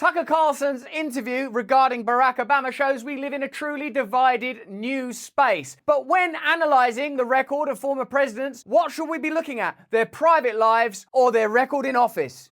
Tucker Carlson's interview regarding Barack Obama shows we live in a truly divided news space. But when analysing the record of former presidents, what should we be looking at? Their private lives or their record in office?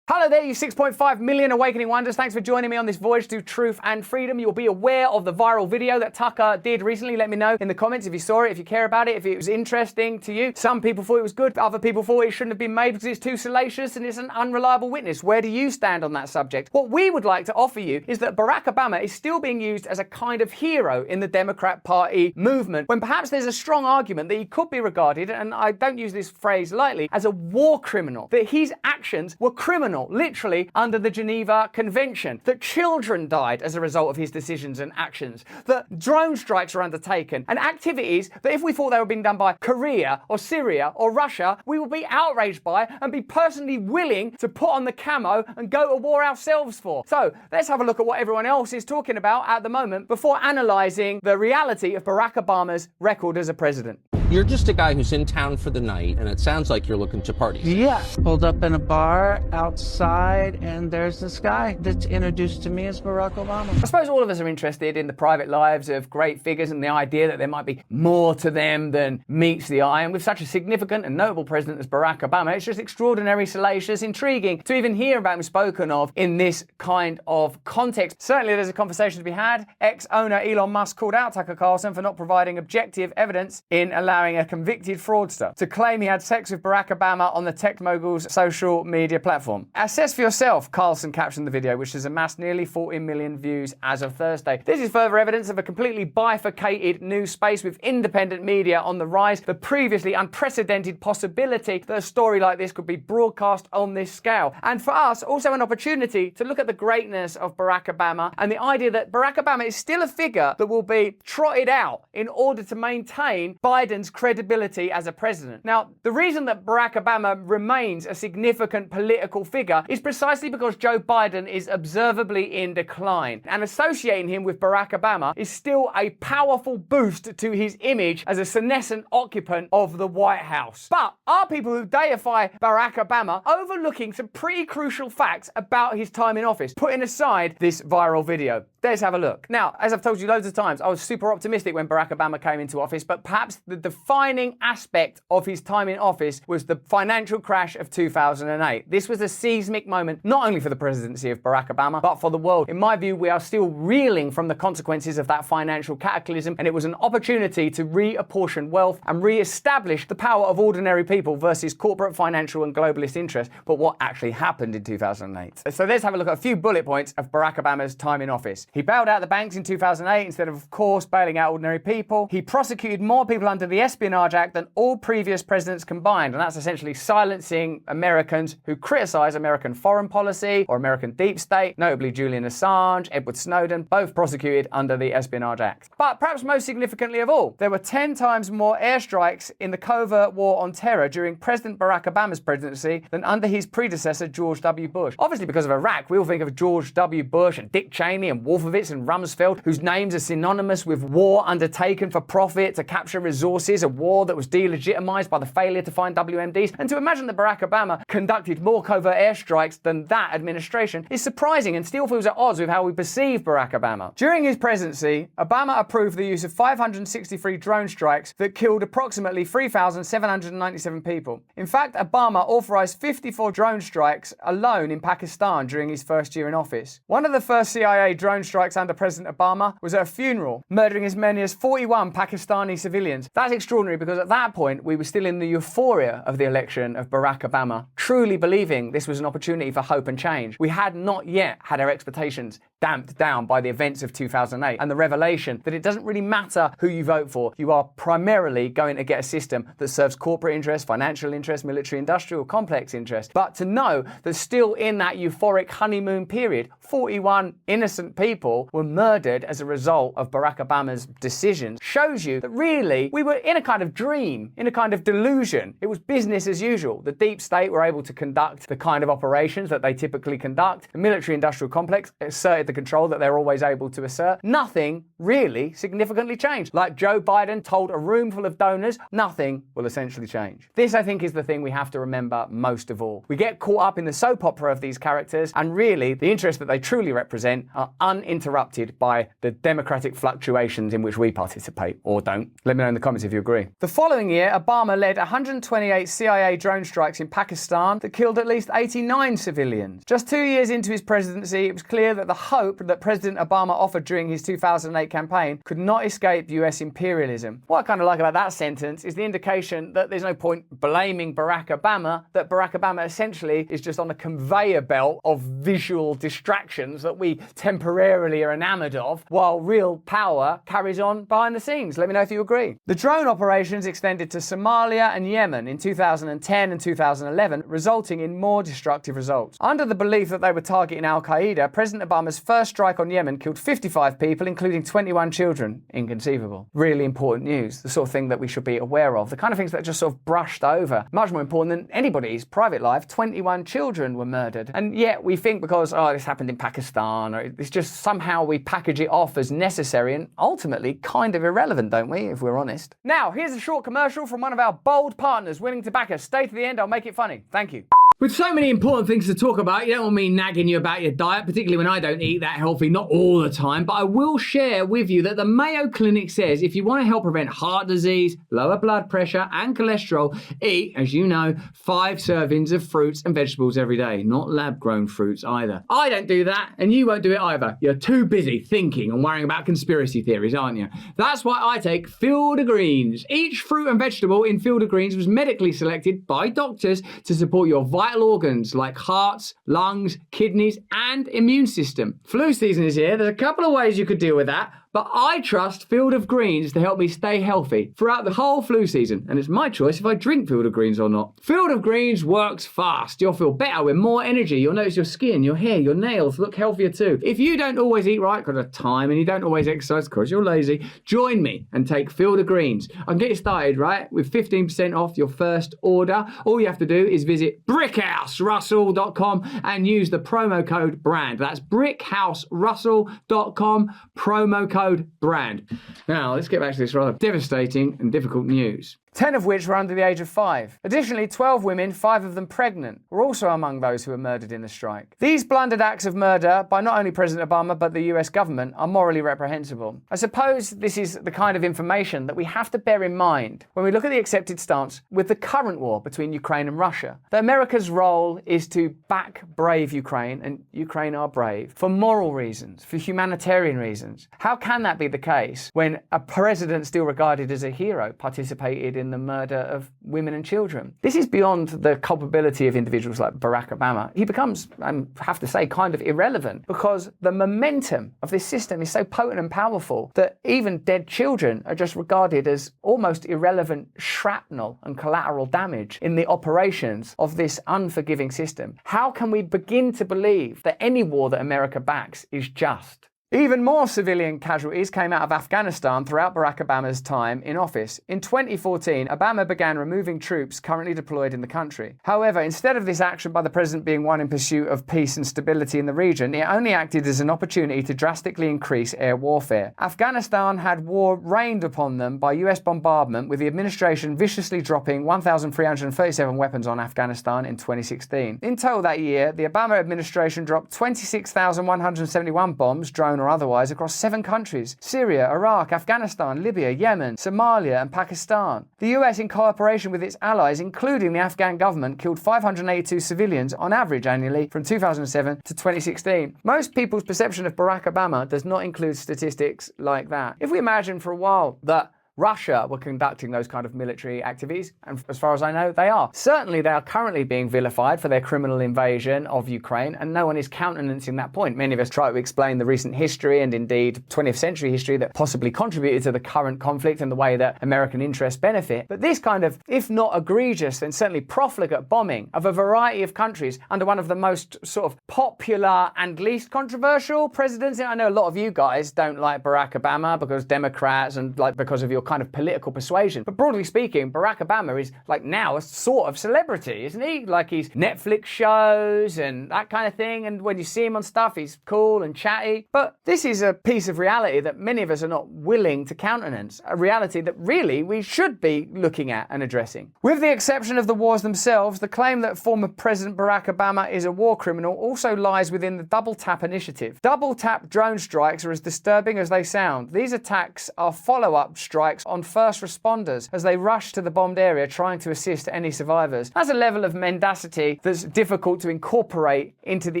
Hello there, you 6.5 million Awakening Wonders. Thanks for joining me on this voyage to truth and freedom. You'll be aware of the viral video that Tucker did recently. Let me know in the comments if you saw it, if you care about it, if it was interesting to you. Some people thought it was good. Other people thought it shouldn't have been made because it's too salacious and it's an unreliable witness. Where do you stand on that subject? What we would like to offer you is that Barack Obama is still being used as a kind of hero in the Democrat Party movement, when perhaps there's a strong argument that he could be regarded, and I don't use this phrase lightly, as a war criminal. That his actions were criminal, literally, under the Geneva Convention. That children died as a result of his decisions and actions. That drone strikes were undertaken. And activities that if we thought they were being done by Korea or Syria or Russia, we would be outraged by and be personally willing to put on the camo and go to war ourselves for. So let's have a look at what everyone else is talking about at the moment before analysing the reality of Barack Obama's record as a president. You're just a guy who's in town for the night, and it sounds like you're looking to party. Yeah. Pulled up in a bar outside, and there's this guy that's introduced to me as Barack Obama. I suppose all of us are interested in the private lives of great figures and the idea that there might be more to them than meets the eye. And with such a significant and notable president as Barack Obama, it's just extraordinary, salacious, intriguing to even hear about him spoken of in this kind of context. Certainly there's a conversation to be had. Ex-owner Elon Musk called out Tucker Carlson for not providing objective evidence in allowing a convicted fraudster to claim he had sex with Barack Obama on the tech mogul's social media platform. Assess for yourself, Carlson captioned the video, which has amassed nearly 40 million views as of Thursday. This is further evidence of a completely bifurcated news space with independent media on the rise, the previously unprecedented possibility that a story like this could be broadcast on this scale. And for us, also an opportunity to look at the greatness of Barack Obama and the idea that Barack Obama is still a figure that will be trotted out in order to maintain Biden's credibility as a president. Now, the reason that Barack Obama remains a significant political figure is precisely because Joe Biden is observably in decline. And associating him with Barack Obama is still a powerful boost to his image as a senescent occupant of the White House. But are people who deify Barack Obama overlooking some pretty crucial facts about his time in office, putting aside this viral video? Let's have a look. Now, as I've told you loads of times, I was super optimistic when Barack Obama came into office, but perhaps the defining aspect of his time in office was the financial crash of 2008. This was a seismic moment, not only for the presidency of Barack Obama, but for the world. In my view, we are still reeling from the consequences of that financial cataclysm, and it was an opportunity to reapportion wealth and re-establish the power of ordinary people versus corporate, financial, and globalist interests. But what actually happened in 2008? So let's have a look at a few bullet points of Barack Obama's time in office. He bailed out the banks in 2008 instead of course, bailing out ordinary people. He prosecuted more people under the Espionage Act than all previous presidents combined, and that's essentially silencing Americans who criticize American foreign policy or American deep state, notably Julian Assange, Edward Snowden, both prosecuted under the Espionage Act. But perhaps most significantly of all, there were 10 times more airstrikes in the covert war on terror during President Barack Obama's presidency than under his predecessor, George W. Bush. Obviously, because of Iraq, we all think of George W. Bush and Dick Cheney and Wolfowitz and Rumsfeld, whose names are synonymous with war undertaken for profit to capture resources, a war that was delegitimized by the failure to find WMDs. And to imagine that Barack Obama conducted more covert airstrikes than that administration is surprising and still feels at odds with how we perceive Barack Obama. During his presidency, Obama approved the use of 563 drone strikes that killed approximately 3,797 people. In fact, Obama authorized 54 drone strikes alone in Pakistan during his first year in office. One of the first CIA drone strikes under President Obama was at a funeral, murdering as many as 41 Pakistani civilians. That's extraordinary because at that point, we were still in the euphoria of the election of Barack Obama, truly believing this was an opportunity for hope and change. We had not yet had our expectations damped down by the events of 2008 and the revelation that it doesn't really matter who you vote for. You are primarily going to get a system that serves corporate interests, financial interests, military, industrial, complex interests. But to know that still in that euphoric honeymoon period, 41 innocent people were murdered as a result of Barack Obama's decisions shows you that really we were in a kind of dream, in a kind of delusion. It was business as usual. The deep state were able to conduct the kind of operations that they typically conduct. The military industrial complex asserted the control that they're always able to assert, nothing really significantly changed. Like Joe Biden told a room full of donors, nothing will essentially change. This, I think, is the thing we have to remember most of all. We get caught up in the soap opera of these characters, and really, the interests that they truly represent are uninterrupted by the democratic fluctuations in which we participate, or don't. Let me know in the comments if you agree. The following year, Obama led 128 CIA drone strikes in Pakistan that killed at least 89 civilians. Just 2 years into his presidency, it was clear that the hope that President Obama offered during his 2008 campaign could not escape US imperialism. What I kind of like about that sentence is the indication that there's no point blaming Barack Obama, that Barack Obama essentially is just on a conveyor belt of visual distractions that we temporarily are enamored of, while real power carries on behind the scenes. Let me know if you agree. The drone operations extended to Somalia and Yemen in 2010 and 2011, resulting in more destructive results. Under the belief that they were targeting Al-Qaeda, President Obama's first strike on Yemen killed 55 people, including 21 children. Inconceivable. Really important news. The sort of thing that we should be aware of. The kind of things that are just sort of brushed over. Much more important than anybody's private life. 21 children were murdered. And yet we think because, oh, this happened in Pakistan, or it's just somehow we package it off as necessary and ultimately kind of irrelevant, don't we, if we're honest? Now, here's a short commercial from one of our bold partners willing to back us. Stay to the end, I'll make it funny. Thank you. With so many important things to talk about, you don't want me nagging you about your diet, particularly when I don't eat that healthy, not all the time, but I will share with you that the Mayo Clinic says if you want to help prevent heart disease, lower blood pressure and cholesterol, eat, as you know, 5 servings of fruits and vegetables every day, not lab-grown fruits either. I don't do that, and you won't do it either. You're too busy thinking and worrying about conspiracy theories, aren't you? That's why I take Field of Greens. Each fruit and vegetable in Field of Greens was medically selected by doctors to support your vital organs like hearts, lungs, kidneys, and immune system. Flu season is here. There's a couple of ways you could deal with that, but I trust Field of Greens to help me stay healthy throughout the whole flu season, and it's my choice if I drink Field of Greens or not. Field of Greens works fast. You'll feel better with more energy. You'll notice your skin, your hair, your nails look healthier too. If you don't always eat right because of time and you don't always exercise because you're lazy, join me and take Field of Greens. I can get you started, right, with 15% off your first order. All you have to do is visit brickhouserussell.com and use the promo code BRAND. That's brickhouserussell.com, promo code BRAND. Now, let's get back to this rather devastating and difficult news. 10 of which were under the age of 5. Additionally, 12 women, 5 of them pregnant, were also among those who were murdered in the strike. These blundered acts of murder by not only President Obama but the US government are morally reprehensible. I suppose this is the kind of information that we have to bear in mind when we look at the accepted stance with the current war between Ukraine and Russia. That America's role is to back brave Ukraine, and Ukraine are brave, for moral reasons, for humanitarian reasons. How can that be the case when a president still regarded as a hero participated in the murder of women and children? This is beyond the culpability of individuals like Barack Obama. He becomes, I have to say, kind of irrelevant because the momentum of this system is so potent and powerful that even dead children are just regarded as almost irrelevant shrapnel and collateral damage in the operations of this unforgiving system. How can we begin to believe that any war that America backs is just? Even more civilian casualties came out of Afghanistan throughout Barack Obama's time in office. In 2014, Obama began removing troops currently deployed in the country. However, instead of this action by the president being one in pursuit of peace and stability in the region, it only acted as an opportunity to drastically increase air warfare. Afghanistan had war rained upon them by US bombardment, with the administration viciously dropping 1,337 weapons on Afghanistan in 2016. In total that year, the Obama administration dropped 26,171 bombs, drone or otherwise, across 7 countries: Syria, Iraq, Afghanistan, Libya, Yemen, Somalia, and Pakistan. The US, in cooperation with its allies, including the Afghan government, killed 582 civilians on average annually from 2007 to 2016. Most people's perception of Barack Obama does not include statistics like that. If we imagine for a while that Russia were conducting those kind of military activities, and as far as I know, they are. Certainly, they are currently being vilified for their criminal invasion of Ukraine, and no one is countenancing that point. Many of us try to explain the recent history and indeed 20th century history that possibly contributed to the current conflict and the way that American interests benefit. But this kind of, if not egregious, then certainly profligate bombing of a variety of countries under one of the most sort of popular and least controversial presidents. I know a lot of you guys don't like Barack Obama because Democrats and because of your kind of political persuasion. But broadly speaking, Barack Obama is like now a sort of celebrity, isn't he? Like he's Netflix shows and that kind of thing. And when you see him on stuff, he's cool and chatty. But this is a piece of reality that many of us are not willing to countenance, a reality that really we should be looking at and addressing. With the exception of the wars themselves, the claim that former President Barack Obama is a war criminal also lies within the Double Tap initiative. Double Tap drone strikes are as disturbing as they sound. These attacks are follow-up strikes on first responders as they rush to the bombed area trying to assist any survivors. That's a level of mendacity that's difficult to incorporate into the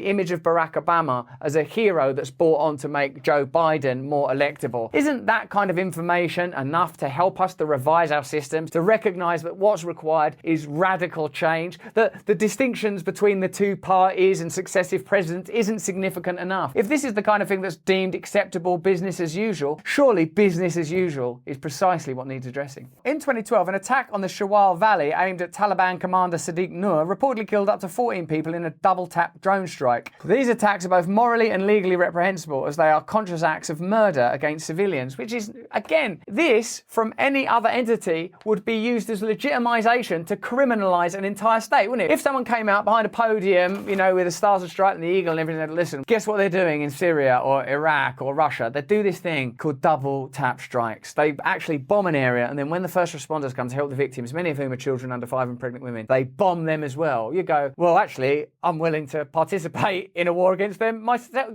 image of Barack Obama as a hero that's brought on to make Joe Biden more electable. Isn't that kind of information enough to help us to revise our systems, to recognize that what's required is radical change, that the distinctions between the two parties and successive presidents isn't significant enough? If this is the kind of thing that's deemed acceptable business as usual, surely business as usual is precisely what needs addressing. In 2012, an attack on the Shawal Valley aimed at Taliban commander Sadiq Nur reportedly killed up to 14 people in a double tap drone strike. These attacks are both morally and legally reprehensible as they are conscious acts of murder against civilians, which is, again, this from any other entity would be used as legitimization to criminalize an entire state, wouldn't it? If someone came out behind a podium, you know, with the Stars and Stripes and the Eagle and everything, they'd listen, guess what they're doing in Syria or Iraq or Russia? They do this thing called double tap strikes. They actually bomb an area, and then when the first responders come to help the victims, many of whom are children under 5 and pregnant women, they bomb them as well. You go, well, actually, I'm willing to participate in a war against them.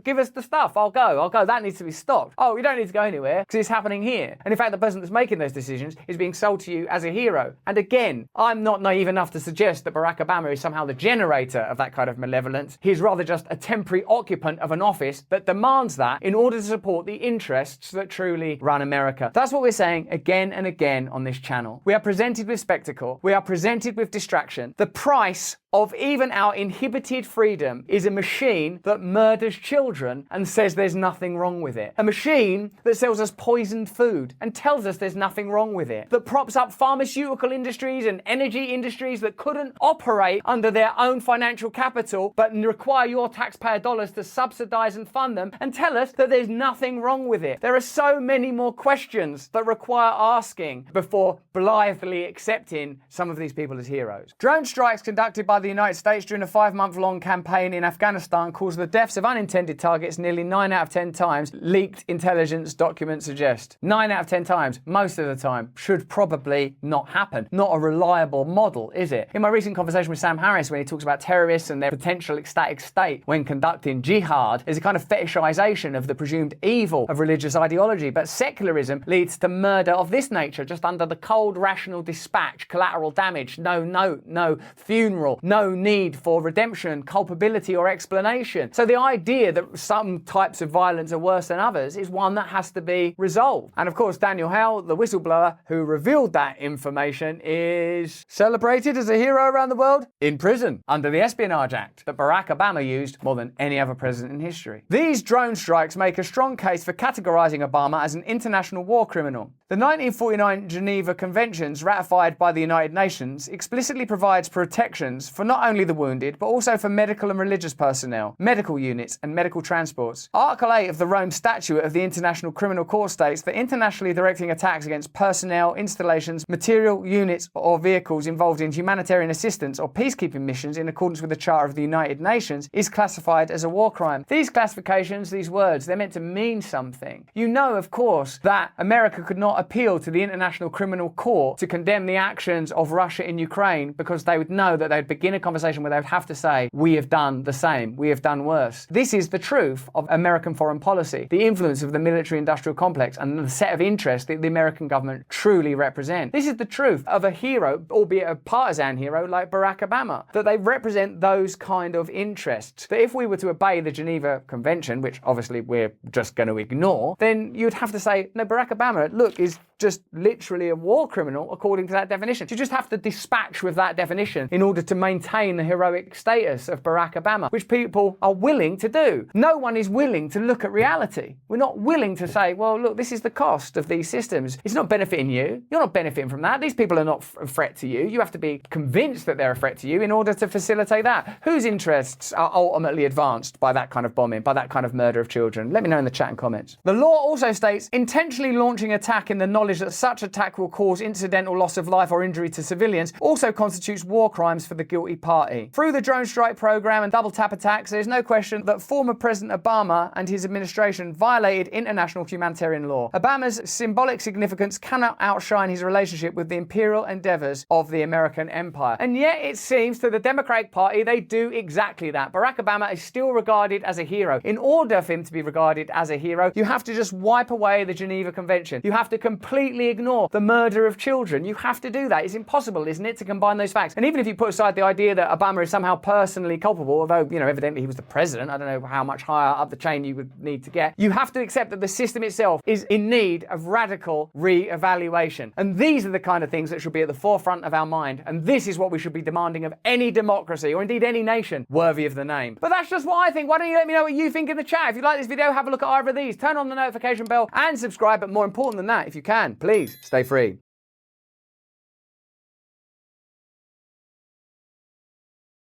Give us the stuff. I'll go. That needs to be stopped. Oh, you don't need to go anywhere because it's happening here. And in fact, the person that's making those decisions is being sold to you as a hero. And again, I'm not naive enough to suggest that Barack Obama is somehow the generator of that kind of malevolence. He's rather just a temporary occupant of an office that demands that in order to support the interests that truly run America. That's what we're saying again and again on this channel. We are presented with spectacle. We are presented with distraction. The price of even our inhibited freedom is a machine that murders children and says there's nothing wrong with it. A machine that sells us poisoned food and tells us there's nothing wrong with it. That props up pharmaceutical industries and energy industries that couldn't operate under their own financial capital but require your taxpayer dollars to subsidize and fund them and tell us that there's nothing wrong with it. There are so many more questions that require asking before blithely accepting some of these people as heroes. Drone strikes conducted by the United States during a 5-month-long campaign in Afghanistan caused the deaths of unintended targets nearly 9 out of 10 times, leaked intelligence documents suggest. 9 out of 10 times, most of the time, should probably not happen. Not a reliable model, is it? In my recent conversation with Sam Harris, when he talks about terrorists and their potential ecstatic state when conducting jihad, is a kind of fetishization of the presumed evil of religious ideology. But secularism leads to murder of this nature, just under the cold, rational dispatch, collateral damage, no note, no funeral, no need for redemption, culpability, or explanation. So the idea that some types of violence are worse than others is one that has to be resolved. And of course, Daniel Hale, the whistleblower who revealed that information, is celebrated as a hero around the world in prison under the Espionage Act that Barack Obama used more than any other president in history. These drone strikes make a strong case for categorizing Obama as an international war criminal. The 1949 Geneva Conventions, ratified by the United Nations, explicitly provides protections for not only the wounded, but also for medical and religious personnel, medical units, and medical transports. Article 8 of the Rome Statute of the International Criminal Court states that internationally directing attacks against personnel, installations, material units, or vehicles involved in humanitarian assistance or peacekeeping missions in accordance with the Charter of the United Nations is classified as a war crime. These classifications, these words, they're meant to mean something. You know, of course, that America could not appeal to the International Criminal Court to condemn the actions of Russia in Ukraine because they would know that they'd begin a conversation where they would have to say, we have done the same, we have done worse. This is the truth of American foreign policy, the influence of the military-industrial complex and the set of interests that the American government truly represent. This is the truth of a hero, albeit a partisan hero like Barack Obama, that they represent those kind of interests. That if we were to obey the Geneva Convention, which obviously we're just going to ignore, then you'd have to say, no, Barack Obama, look, is just literally a war criminal according to that definition. You just have to dispatch with that definition in order to maintain the heroic status of Barack Obama, which people are willing to do. No one is willing to look at reality. We're not willing to say, well, look, this is the cost of these systems. It's not benefiting you. You're not benefiting from that. These people are not a threat to you. You have to be convinced that they're a threat to you in order to facilitate that. Whose interests are ultimately advanced by that kind of bombing, by that kind of murder of children? Let me know in the chat and comments. The law also states intentionally launching attack in the knowledge that such attack will cause incidental loss of life or injury to civilians also constitutes war crimes for the guilty party. Through the drone strike program and double tap attacks, there's no question that former President Obama and his administration violated international humanitarian law. Obama's symbolic significance cannot outshine his relationship with the imperial endeavors of the American empire. And yet it seems to the Democratic Party they do exactly that. Barack Obama is still regarded as a hero. In order for him to be regarded as a hero, you have to just wipe away the Geneva Convention. You have to completely ignore the murder of children. You have to do that. It's impossible, isn't it, to combine those facts? And even if you put aside the idea that Obama is somehow personally culpable, although, evidently he was the president, I don't know how much higher up the chain you would need to get, you have to accept that the system itself is in need of radical re-evaluation. And these are the kind of things that should be at the forefront of our mind. And this is what we should be demanding of any democracy, or indeed any nation worthy of the name. But that's just what I think. Why don't you let me know what you think in the chat? If you like this video, have a look at either of these. Turn on the notification bell and subscribe. But more important than that, if you can, please stay free.